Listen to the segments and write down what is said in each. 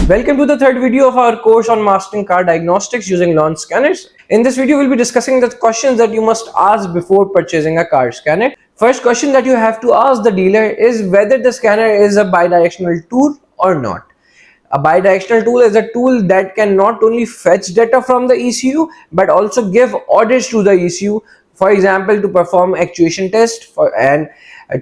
Welcome to the third video of our course on mastering car diagnostics using launch scanners. In this video, we'll be discussing the questions that you must ask before purchasing a car scanner. First question that you have to ask the dealer is whether the scanner is a bidirectional tool or not. A bidirectional tool is a tool that can not only fetch data from the ECU but also give orders to the ECU. For example, to perform actuation test and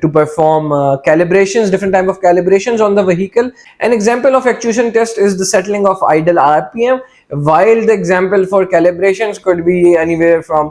to perform calibrations, different type of calibrations on the vehicle. An example of actuation test is the settling of idle RPM, while the example for calibrations could be anywhere from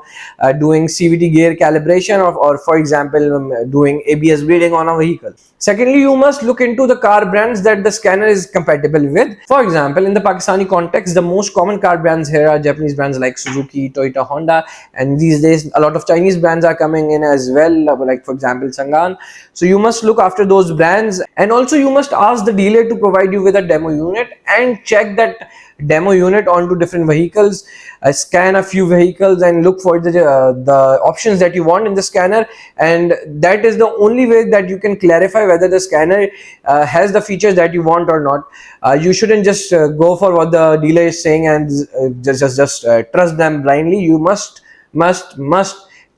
doing CVT gear calibration or for example doing ABS reading on a vehicle. Secondly, you must look into the car brands that the scanner is compatible with. For example, in the Pakistani context, the most common car brands here are Japanese brands like Suzuki, Toyota, Honda, and these days a lot of Chinese brands are coming in as well, like for example Chang'an. So you must look after those brands, and also you must ask the dealer to provide you with a demo unit and check that demo unit onto different vehicles, scan a few vehicles and look for the options that you want in the scanner, and that is the only way that you can clarify whether the scanner has the features that you want or not. You shouldn't just go for what the dealer is saying and just trust them blindly. You must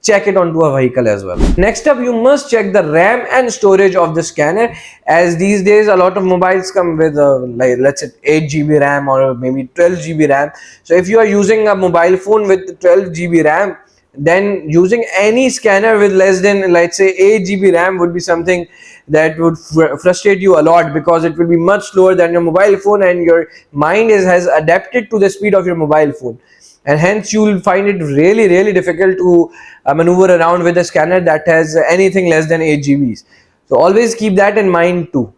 check it onto a vehicle as well. Next up, you must check the RAM and storage of the scanner, as these days a lot of mobiles come with like let's say 8 GB RAM or maybe 12 GB RAM. So if you are using a mobile phone with 12 GB RAM, then using any scanner with less than let's say 8 GB RAM would be something that would frustrate you a lot, because it will be much slower than your mobile phone and your mind has adapted to the speed of your mobile phone, and hence you will find it really difficult to maneuver around with a scanner that has anything less than 8 GBs. So always keep that in mind too.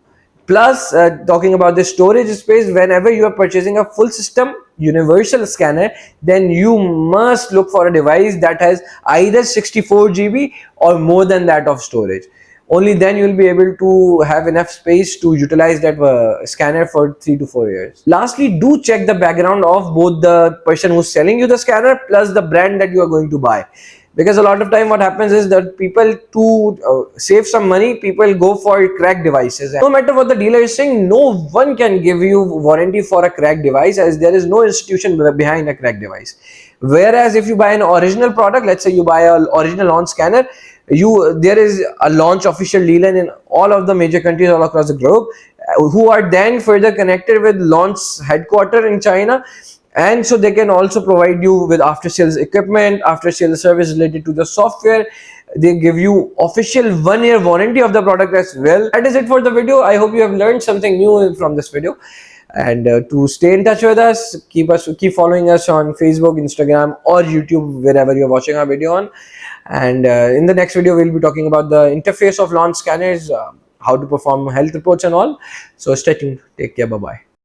Plus, talking about the storage space, whenever you are purchasing a full system universal scanner, then you must look for a device that has either 64 GB or more than that of storage. Only then you will be able to have enough space to utilize that scanner for 3 to 4 years. Lastly, do check the background of both the person who's selling you the scanner plus the brand that you are going to buy, because a lot of time what happens is that people, to save some money, people go for cracked devices. No matter what the dealer is saying, no one can give you warranty for a cracked device, as there is no institution behind a cracked device. Whereas if you buy an original product, let's say you buy an original launch scanner, there is a launch official dealer in all of the major countries all across the globe, who are then further connected with launch headquarters in China, and so they can also provide you with after sales equipment, after sales service related to the software. They give you official 1-year warranty of the product as well. That is it for the video. I hope you have learned something new from this video. And to stay in touch with us, keep following us on Facebook, Instagram, or YouTube, wherever you're watching our video on. And in the next video, we'll be talking about the interface of launch scanners, how to perform health reports and all. So stay tuned. Take care. Bye bye.